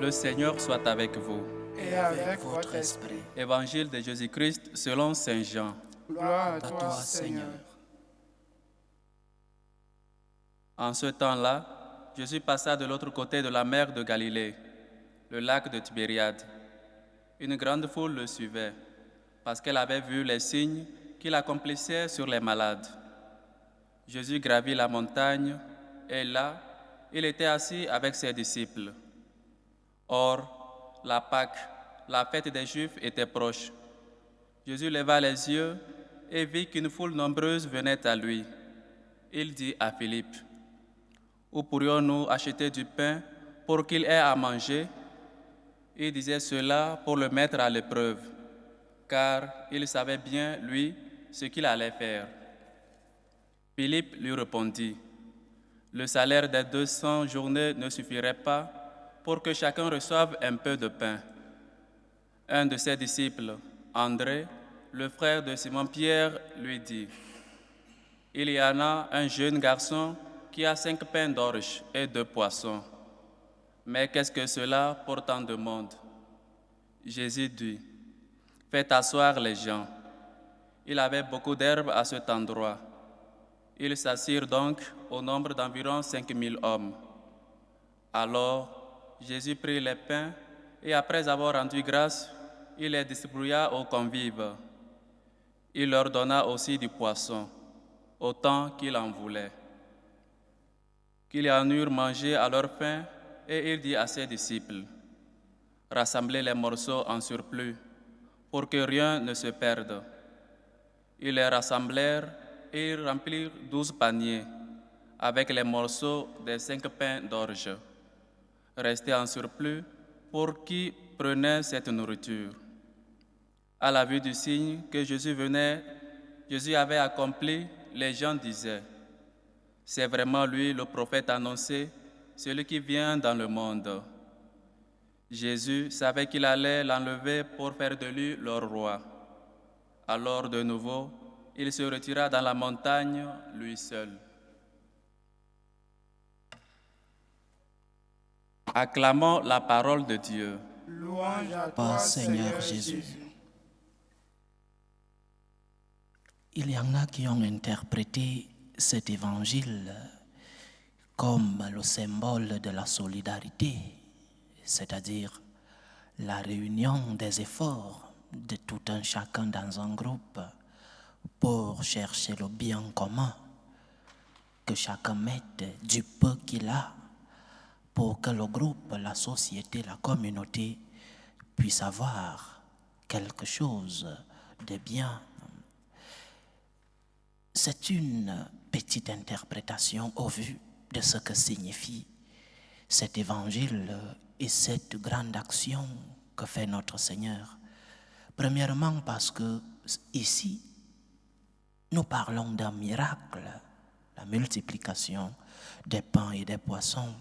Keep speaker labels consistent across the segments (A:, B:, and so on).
A: Le Seigneur soit avec vous.
B: Et avec votre esprit.
A: Évangile de Jésus-Christ selon Saint Jean.
B: Gloire à toi, Seigneur.
A: En ce temps-là, Jésus passa de l'autre côté de la mer de Galilée, le lac de Tibériade. Une grande foule le suivait, parce qu'elle avait vu les signes qu'il accomplissait sur les malades. Jésus gravit la montagne, et là, il était assis avec ses disciples. Or, la Pâque, la fête des Juifs, était proche. Jésus leva les yeux et vit qu'une foule nombreuse venait à lui. Il dit à Philippe, « Où pourrions-nous acheter du pain pour qu'il ait à manger ?» Il disait cela pour le mettre à l'épreuve, car il savait bien, lui, ce qu'il allait faire. Philippe lui répondit, « Le salaire des 200 journées ne suffirait pas pour que chacun reçoive un peu de pain. » Un de ses disciples, André, le frère de Simon-Pierre, lui dit, « Il y en a un jeune garçon qui a 5 pains d'orge et 2 poissons. Mais qu'est-ce que cela pour tant de monde ?» Jésus dit, « Faites asseoir les gens. » Il avait beaucoup d'herbe à cet endroit. Ils s'assirent donc au nombre d'environ 5000 hommes. Alors, Jésus prit les pains et après avoir rendu grâce, il les distribua aux convives. Il leur donna aussi du poisson, autant qu'ils en voulaient. Qu'ils en eurent mangé à leur faim, et il dit à ses disciples, « Rassemblez les morceaux en surplus, pour que rien ne se perde. » Ils les rassemblèrent et ils remplirent 12 paniers, avec les morceaux des 5 pains d'orge, restés en surplus pour qui prenait cette nourriture. À la vue du signe que Jésus avait accompli, les gens disaient, « C'est vraiment lui le prophète annoncé, celui qui vient dans le monde. » Jésus savait qu'il allait l'enlever pour faire de lui leur roi. Alors de nouveau, il se retira dans la montagne, lui seul. Acclamons la parole de Dieu.
B: Louange à toi, Seigneur Jésus.
C: Il y en a qui ont interprété cet évangile comme le symbole de la solidarité, c'est-à-dire la réunion des efforts de tout un chacun dans un groupe pour chercher le bien commun, que chacun mette du peu qu'il a pour que le groupe, la société, la communauté puisse avoir quelque chose de bien. C'est une petite interprétation au vu de ce que signifie cet évangile et cette grande action que fait notre Seigneur. Premièrement parce que ici, nous parlons d'un miracle, la multiplication des pains et des poissons.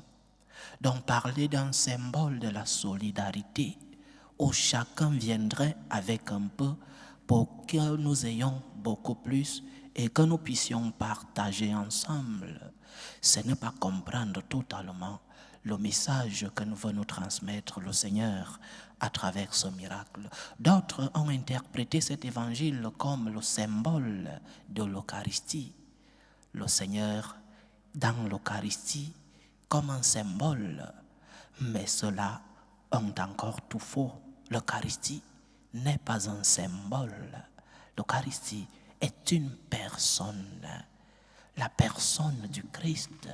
C: Donc parler d'un symbole de la solidarité où chacun viendrait avec un peu pour que nous ayons beaucoup plus et que nous puissions partager ensemble. Ce n'est pas comprendre totalement le message que nous veut nous transmettre le Seigneur à travers ce miracle. D'autres ont interprété cet évangile comme le symbole de l'Eucharistie. Le Seigneur, dans l'Eucharistie, comme un symbole, mais ceux-là ont encore tout faux. L'Eucharistie n'est pas un symbole. L'Eucharistie est une personne, la personne du Christ,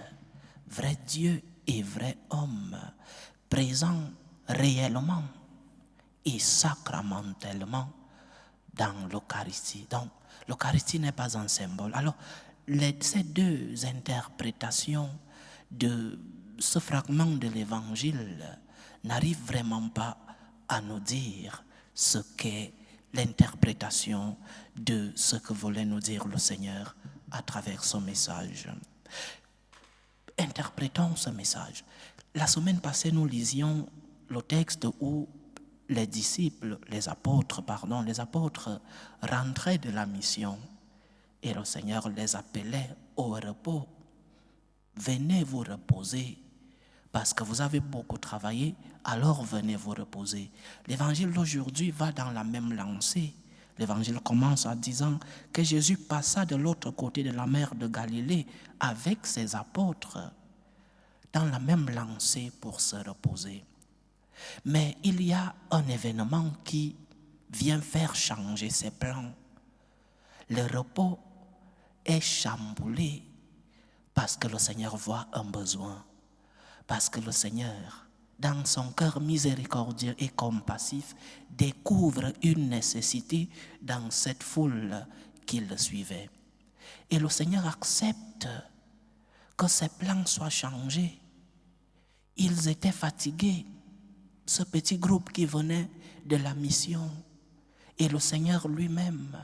C: vrai Dieu et vrai homme, présent réellement et sacramentellement dans l'Eucharistie. Donc, l'Eucharistie n'est pas un symbole. Alors, ces deux interprétations de ce fragment de l'Évangile n'arrivent vraiment pas à nous dire ce qu'est l'interprétation de ce que voulait nous dire le Seigneur à travers son message. Interprétons ce message. La semaine passée, nous lisions le texte où les apôtres rentraient de la mission et le Seigneur les appelait au repos. Venez vous reposer parce que vous avez beaucoup travaillé, alors venez vous reposer. L'évangile d'aujourd'hui va dans la même lancée. L'évangile commence en disant que Jésus passa de l'autre côté de la mer de Galilée avec ses apôtres dans la même lancée pour se reposer. Mais il y a un événement qui vient faire changer ses plans. Le repos est chamboulé parce que le Seigneur voit un besoin, parce que le Seigneur, dans son cœur miséricordieux et compassif, découvre une nécessité dans cette foule qui le suivait. Et le Seigneur accepte que ses plans soient changés. Ils étaient fatigués, ce petit groupe qui venait de la mission. Et le Seigneur lui-même,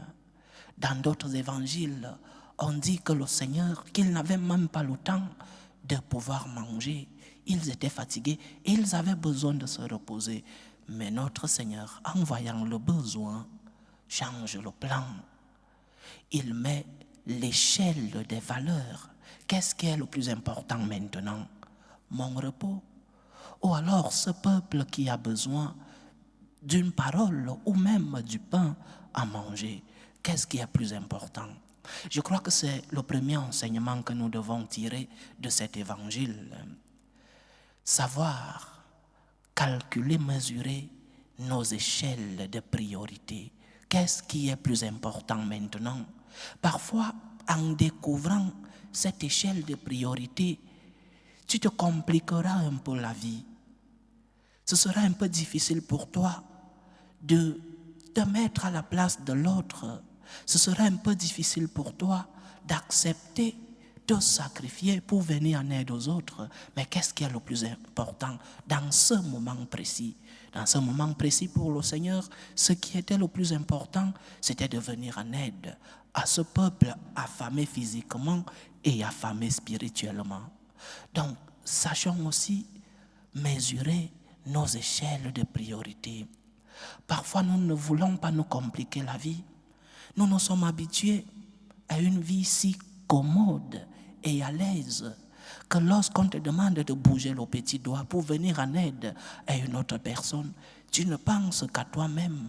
C: dans d'autres évangiles, on dit que le Seigneur, qu'ils n'avaient même pas le temps de pouvoir manger. Ils étaient fatigués et ils avaient besoin de se reposer. Mais notre Seigneur, en voyant le besoin, change le plan. Il met l'échelle des valeurs. Qu'est-ce qui est le plus important maintenant? Mon repos? Ou alors ce peuple qui a besoin d'une parole ou même du pain à manger? Qu'est-ce qui est plus important? Je crois que c'est le premier enseignement que nous devons tirer de cet évangile. Savoir calculer, mesurer nos échelles de priorité. Qu'est-ce qui est plus important maintenant? Parfois, en découvrant cette échelle de priorité, tu te compliqueras un peu la vie. Ce sera un peu difficile pour toi de te mettre à la place de l'autre. Ce sera un peu difficile pour toi d'accepter de sacrifier pour venir en aide aux autres. Mais qu'est-ce qui est le plus important dans ce moment précis? Dans ce moment précis pour le Seigneur, ce qui était le plus important, c'était de venir en aide à ce peuple affamé physiquement et affamé spirituellement. Donc, sachons aussi mesurer nos échelles de priorité. Parfois, nous ne voulons pas nous compliquer la vie. Nous nous sommes habitués à une vie si commode et à l'aise que lorsqu'on te demande de bouger le petit doigt pour venir en aide à une autre personne, tu ne penses qu'à toi-même.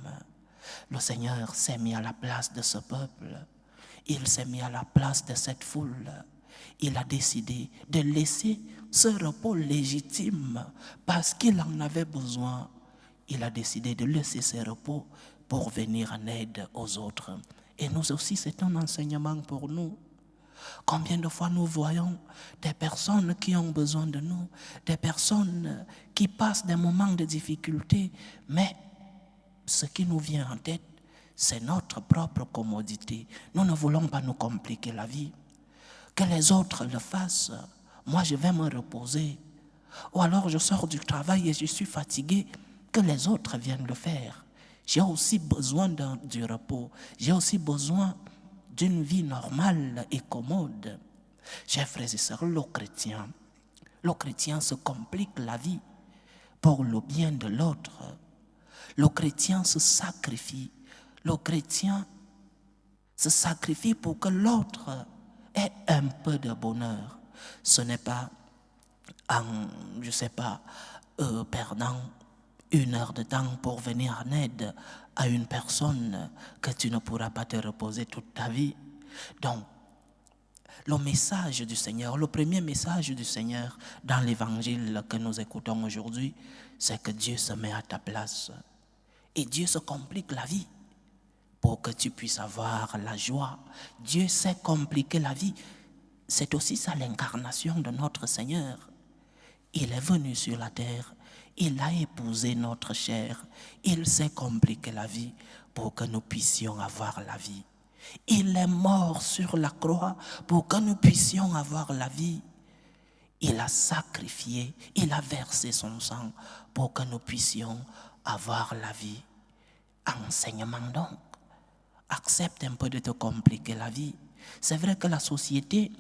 C: Le Seigneur s'est mis à la place de ce peuple. Il s'est mis à la place de cette foule. Il a décidé de laisser ce repos légitime parce qu'il en avait besoin. Il a décidé de laisser ce repos pour venir en aide aux autres. Et nous aussi, c'est un enseignement pour nous. Combien de fois nous voyons des personnes qui ont besoin de nous, des personnes qui passent des moments de difficulté, mais ce qui nous vient en tête, c'est notre propre commodité. Nous ne voulons pas nous compliquer la vie. Que les autres le fassent, moi je vais me reposer. Ou alors je sors du travail et je suis fatigué, que les autres viennent le faire. J'ai aussi besoin du repos. J'ai aussi besoin d'une vie normale et commode. Chers frères et sœurs, le chrétien se complique la vie pour le bien de l'autre. Le chrétien se sacrifie. Le chrétien se sacrifie pour que l'autre ait un peu de bonheur. Ce n'est pas en, perdant 1 heure de temps pour venir en aide à une personne que tu ne pourras pas te reposer toute ta vie. Donc, le message du Seigneur, le premier message du Seigneur dans l'évangile que nous écoutons aujourd'hui, c'est que Dieu se met à ta place. Et Dieu se complique la vie pour que tu puisses avoir la joie. Dieu sait compliquer la vie. C'est aussi ça l'incarnation de notre Seigneur. Il est venu sur la terre. Il a épousé notre chair. Il s'est compliqué la vie pour que nous puissions avoir la vie. Il est mort sur la croix pour que nous puissions avoir la vie. Il a sacrifié, il a versé son sang pour que nous puissions avoir la vie. Enseignement donc. Accepte un peu de te compliquer la vie. C'est vrai que la société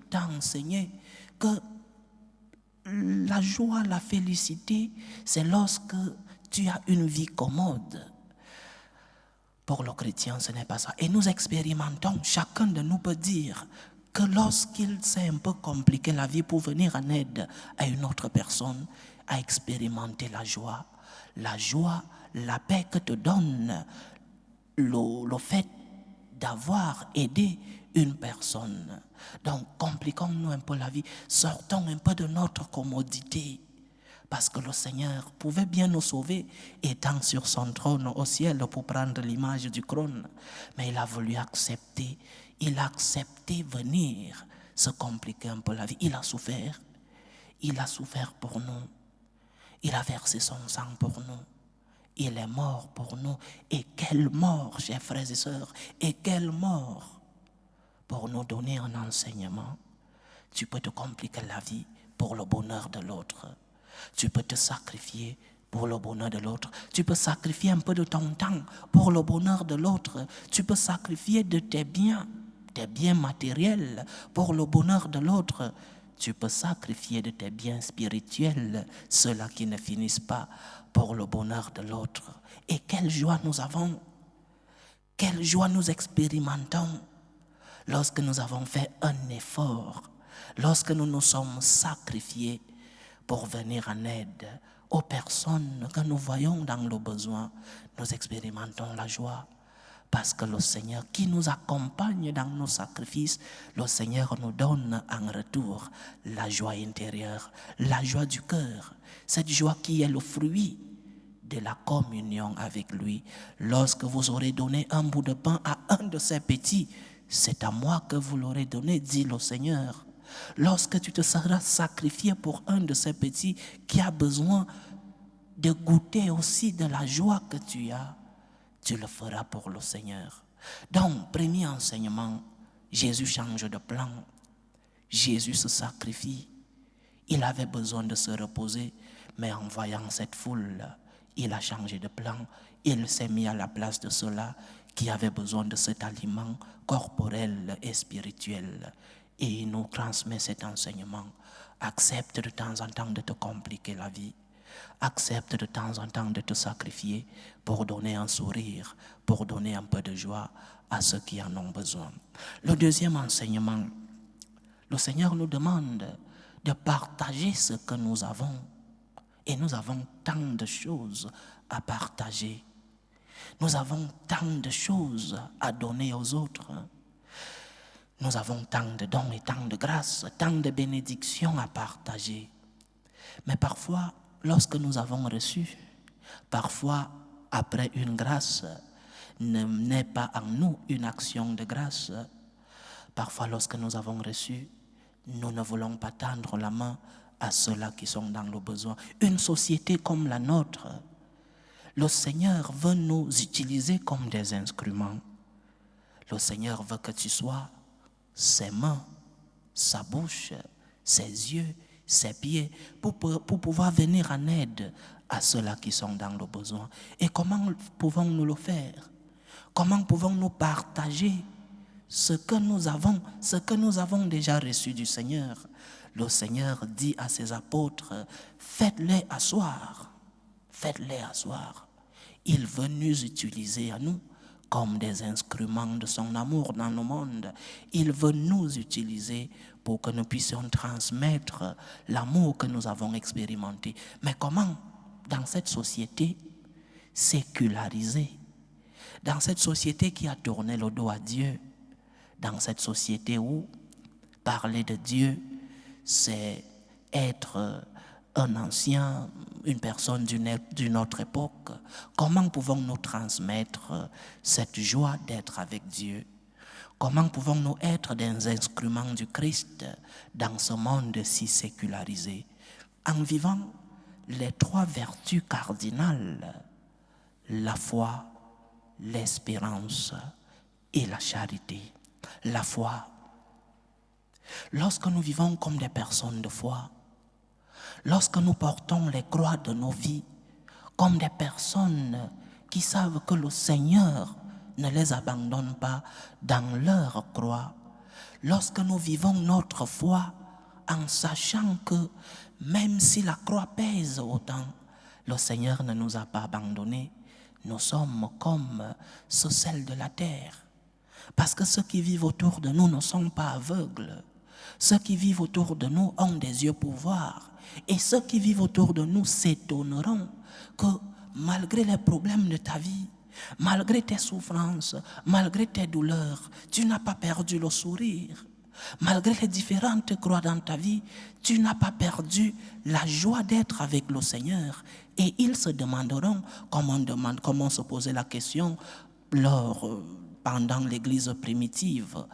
C: t'a enseigné que la joie, la félicité, c'est lorsque tu as une vie commode. Pour le chrétien, ce n'est pas ça. Et nous expérimentons, chacun de nous peut dire que lorsqu'il s'est un peu compliqué la vie pour venir en aide à une autre personne, à expérimenter la joie, la paix que te donne le fait d'avoir aidé une personne. Donc, compliquons-nous un peu la vie, sortons un peu de notre commodité, parce que le Seigneur pouvait bien nous sauver, étant sur son trône au ciel pour prendre l'image du trône, mais il a voulu accepter, il a accepté venir se compliquer un peu la vie. Il a souffert pour nous, il a versé son sang pour nous. Il est mort pour nous. Et quelle mort, chers frères et sœurs, et quelle mort pour nous donner un enseignement. Tu peux te compliquer la vie pour le bonheur de l'autre. Tu peux te sacrifier pour le bonheur de l'autre. Tu peux sacrifier un peu de ton temps pour le bonheur de l'autre. Tu peux sacrifier de tes biens matériels pour le bonheur de l'autre. Tu peux sacrifier de tes biens spirituels, ceux-là qui ne finissent pas, pour le bonheur de l'autre. Et quelle joie nous avons, quelle joie nous expérimentons lorsque nous avons fait un effort, lorsque nous nous sommes sacrifiés pour venir en aide aux personnes que nous voyons dans le besoin. Nous expérimentons la joie. Parce que le Seigneur qui nous accompagne dans nos sacrifices, le Seigneur nous donne en retour la joie intérieure, la joie du cœur. Cette joie qui est le fruit de la communion avec lui. Lorsque vous aurez donné un bout de pain à un de ces petits, c'est à moi que vous l'aurez donné, dit le Seigneur. Lorsque tu te seras sacrifié pour un de ces petits qui a besoin de goûter aussi de la joie que tu as, tu le feras pour le Seigneur. Donc, premier enseignement, Jésus change de plan. Jésus se sacrifie. Il avait besoin de se reposer, mais en voyant cette foule, il a changé de plan. Il s'est mis à la place de ceux-là qui avaient besoin de cet aliment corporel et spirituel. Et il nous transmet cet enseignement. Accepte de temps en temps de te compliquer la vie. Accepte de temps en temps de te sacrifier pour donner un sourire, pour donner un peu de joie à ceux qui en ont besoin. Le deuxième enseignement, le Seigneur nous demande de partager ce que nous avons. Et nous avons tant de choses à partager. Nous avons tant de choses à donner aux autres. Nous avons tant de dons et tant de grâces, tant de bénédictions à partager. Mais parfois, lorsque nous avons reçu, parfois, après une grâce, ne naît pas en nous une action de grâce. Parfois, lorsque nous avons reçu, nous ne voulons pas tendre la main à ceux-là qui sont dans le besoin. Une société comme la nôtre, le Seigneur veut nous utiliser comme des instruments. Le Seigneur veut que tu sois ses mains, sa bouche, ses yeux, ses pieds, pour pouvoir venir en aide à ceux-là qui sont dans le besoin. Et comment pouvons-nous le faire? Comment pouvons-nous partager ce que nous avons déjà reçu du Seigneur? Le Seigneur dit à ses apôtres, faites-les asseoir, faites-les asseoir. Il veut nous utiliser à nous comme des instruments de son amour dans le monde. Il veut nous utiliser pour que nous puissions transmettre l'amour que nous avons expérimenté. Mais comment? Dans cette société sécularisée, dans cette société qui a tourné le dos à Dieu, dans cette société où parler de Dieu, c'est être un ancien, une personne d'une autre époque. Comment pouvons-nous transmettre cette joie d'être avec Dieu? Comment pouvons-nous être des instruments du Christ dans ce monde si sécularisé? En vivant les trois vertus cardinales, la foi, l'espérance et la charité. La foi. Lorsque nous vivons comme des personnes de foi, lorsque nous portons les croix de nos vies comme des personnes qui savent que le Seigneur ne les abandonne pas dans leur croix, lorsque nous vivons notre foi en sachant que même si la croix pèse autant, le Seigneur ne nous a pas abandonnés, nous sommes comme ce sel de la terre. Parce que ceux qui vivent autour de nous ne sont pas aveugles. Ceux qui vivent autour de nous ont des yeux pour voir. Et ceux qui vivent autour de nous s'étonneront que malgré les problèmes de ta vie, malgré tes souffrances, malgré tes douleurs, tu n'as pas perdu le sourire. Malgré les différentes croix dans ta vie, tu n'as pas perdu la joie d'être avec le Seigneur. Et ils se demanderont, comme on se posait la question pendant l'église primitive,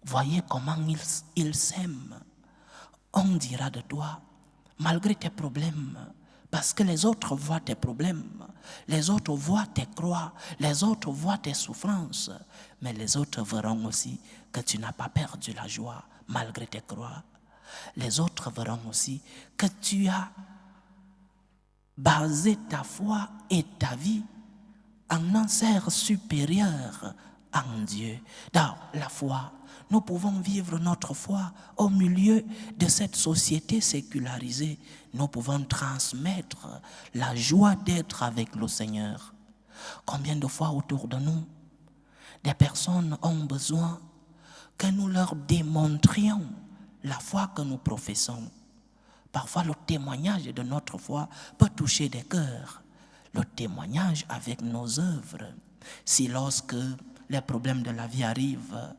C: voyez comment ils s'aiment. On dira de toi, malgré tes problèmes, parce que les autres voient tes problèmes, les autres voient tes croix, les autres voient tes souffrances, mais les autres verront aussi que tu n'as pas perdu la joie malgré tes croix. Les autres verront aussi que tu as basé ta foi et ta vie en un ser supérieur en Dieu. Dans la foi, nous pouvons vivre notre foi au milieu de cette société sécularisée. Nous pouvons transmettre la joie d'être avec le Seigneur. Combien de fois autour de nous, des personnes ont besoin que nous leur démontrions la foi que nous professons. Parfois, le témoignage de notre foi peut toucher des cœurs. Le témoignage avec nos œuvres. Si lorsque les problèmes de la vie arrivent,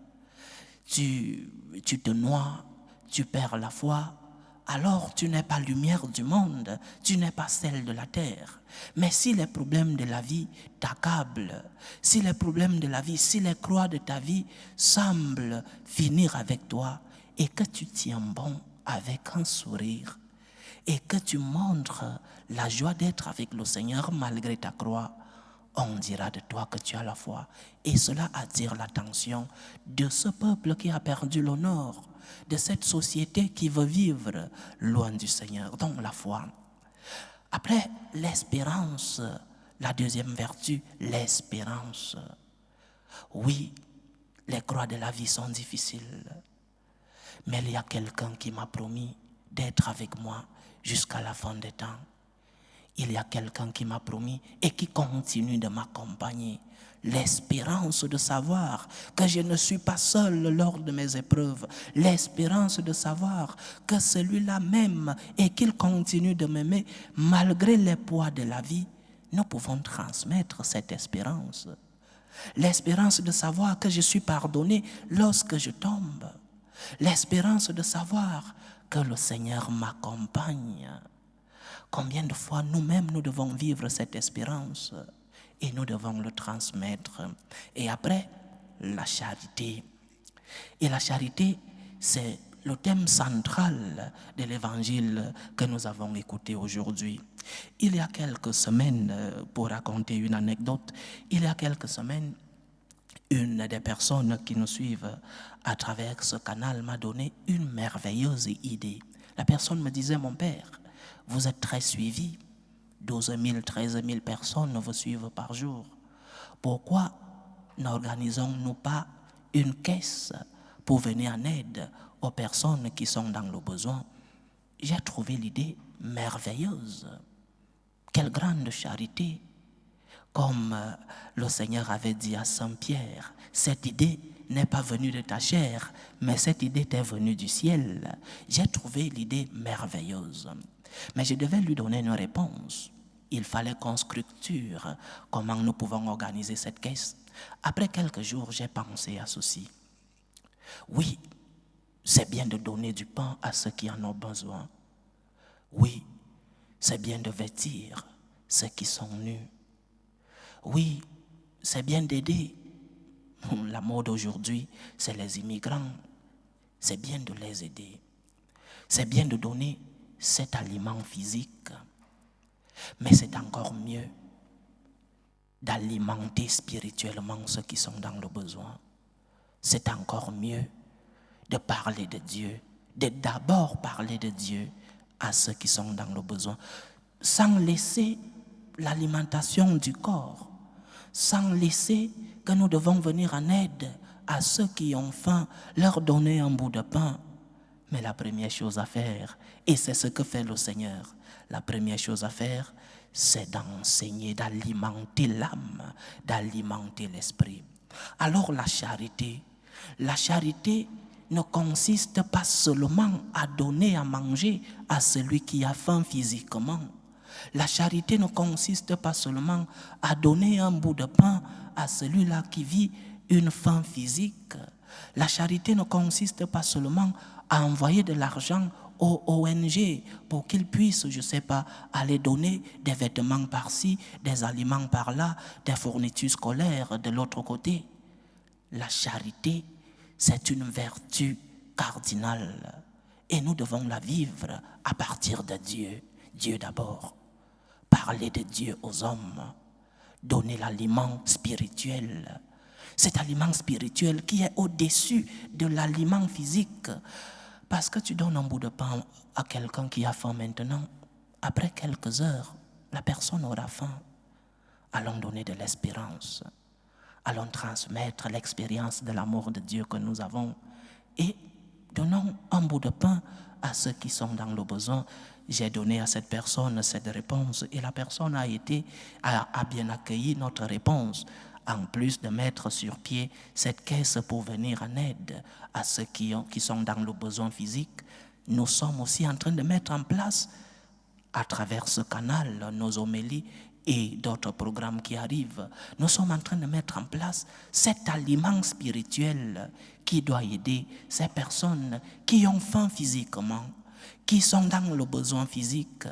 C: tu te noies, tu perds la foi, alors tu n'es pas lumière du monde, tu n'es pas celle de la terre. Mais si les problèmes de la vie t'accablent, si les problèmes de la vie, si les croix de ta vie semblent finir avec toi et que tu tiens bon avec un sourire et que tu montres la joie d'être avec le Seigneur malgré ta croix, on dira de toi que tu as la foi. Et cela attire l'attention de ce peuple qui a perdu l'honneur, de cette société qui veut vivre loin du Seigneur, donc la foi. Après, l'espérance, la deuxième vertu, l'espérance. Oui, les croix de la vie sont difficiles, mais il y a quelqu'un qui m'a promis d'être avec moi jusqu'à la fin des temps. Il y a quelqu'un qui m'a promis et qui continue de m'accompagner. L'espérance de savoir que je ne suis pas seul lors de mes épreuves. L'espérance de savoir que celui-là m'aime et qu'il continue de m'aimer malgré les poids de la vie. Nous pouvons transmettre cette espérance. L'espérance de savoir que je suis pardonné lorsque je tombe. L'espérance de savoir que le Seigneur m'accompagne. Combien de fois nous-mêmes nous devons vivre cette espérance et nous devons le transmettre. Et après, la charité. Et la charité, c'est le thème central de l'évangile que nous avons écouté aujourd'hui. Il y a quelques semaines, pour raconter une anecdote, il y a quelques semaines, une des personnes qui nous suivent à travers ce canal m'a donné une merveilleuse idée. La personne me disait, mon père, vous êtes très suivi, 12 000, 13 000 personnes vous suivent par jour. Pourquoi n'organisons-nous pas une caisse pour venir en aide aux personnes qui sont dans le besoin? J'ai trouvé l'idée merveilleuse. Quelle grande charité! Comme le Seigneur avait dit à Saint Pierre, cette idée n'est pas venue de ta chair, mais cette idée t'est venue du ciel. J'ai trouvé l'idée merveilleuse. Mais je devais lui donner une réponse. Il fallait qu'on structure comment nous pouvons organiser cette caisse. Après quelques jours, j'ai pensé à ceci. Oui, c'est bien de donner du pain à ceux qui en ont besoin. Oui, c'est bien de vêtir ceux qui sont nus. Oui, c'est bien d'aider. La mode aujourd'hui, c'est les immigrants. C'est bien de les aider. C'est bien de donner cet aliment physique. Mais c'est encore mieux d'alimenter spirituellement ceux qui sont dans le besoin. C'est encore mieux de parler de Dieu, de d'abord parler de Dieu à ceux qui sont dans le besoin, sans laisser l'alimentation du corps, sans laisser que nous devons venir en aide à ceux qui ont faim, leur donner un bout de pain. Mais la première chose à faire, et c'est ce que fait le Seigneur, la première chose à faire, c'est d'enseigner, d'alimenter l'âme, d'alimenter l'esprit. Alors la charité ne consiste pas seulement à donner à manger à celui qui a faim physiquement. La charité ne consiste pas seulement à donner un bout de pain à celui-là qui vit une faim physique. La charité ne consiste pas seulement à envoyer de l'argent aux ONG pour qu'ils puissent, je ne sais pas, aller donner des vêtements par-ci, des aliments par-là, des fournitures scolaires de l'autre côté. La charité, c'est une vertu cardinale et nous devons la vivre à partir de Dieu. Dieu d'abord. Parler de Dieu aux hommes. Donner l'aliment spirituel. Cet aliment spirituel qui est au-dessus de l'aliment physique. Parce que tu donnes un bout de pain à quelqu'un qui a faim maintenant, après quelques heures, la personne aura faim. Allons donner de l'espérance. Allons transmettre l'expérience de l'amour de Dieu que nous avons et donnons un bout de pain à ceux qui sont dans le besoin. J'ai donné à cette personne cette réponse et la personne a bien accueilli notre réponse. En plus de mettre sur pied cette caisse pour venir en aide à ceux qui sont dans le besoin physique, nous sommes aussi en train de mettre en place, à travers ce canal, nos homélies et d'autres programmes qui arrivent, nous sommes en train de mettre en place cet aliment spirituel qui doit aider ces personnes qui ont faim physiquement, qui sont dans le besoin physique,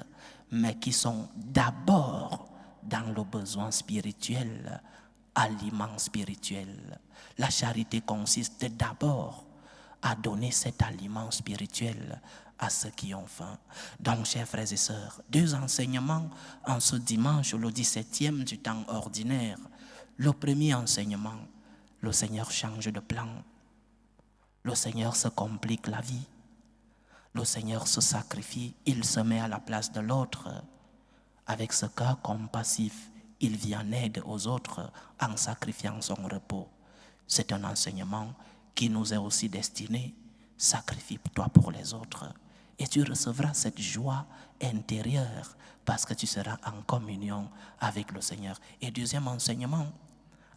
C: mais qui sont d'abord dans le besoin spirituel, aliment spirituel. La charité consiste d'abord à donner cet aliment spirituel à ceux qui ont faim. Donc, chers frères et sœurs, 2 enseignements en ce dimanche, le 17e du temps ordinaire. Le premier enseignement, le Seigneur change de plan. Le Seigneur se complique la vie. Le Seigneur se sacrifie, il se met à la place de l'autre. Avec ce cœur compassif, il vient en aide aux autres en sacrifiant son repos. C'est un enseignement qui nous est aussi destiné. Sacrifie-toi pour les autres et tu recevras cette joie intérieure parce que tu seras en communion avec le Seigneur. Et deuxième enseignement,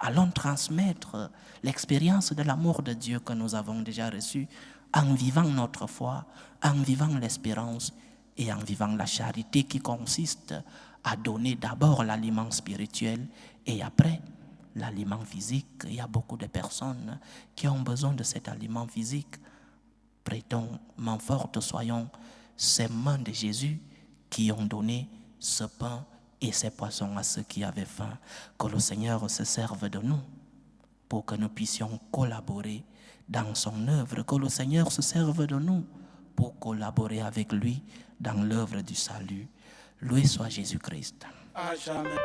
C: allons transmettre l'expérience de l'amour de Dieu que nous avons déjà reçu en vivant notre foi, en vivant l'espérance et en vivant la charité qui consiste à donner d'abord l'aliment spirituel et après l'aliment physique. Il y a beaucoup de personnes qui ont besoin de cet aliment physique. Prêtons main forte, soyons ces mains de Jésus qui ont donné ce pain et ces poissons à ceux qui avaient faim. Que le Seigneur se serve de nous pour que nous puissions collaborer dans son œuvre. Que le Seigneur se serve de nous pour collaborer avec lui dans l'œuvre du salut. Loué soit Jésus-Christ.
B: À jamais.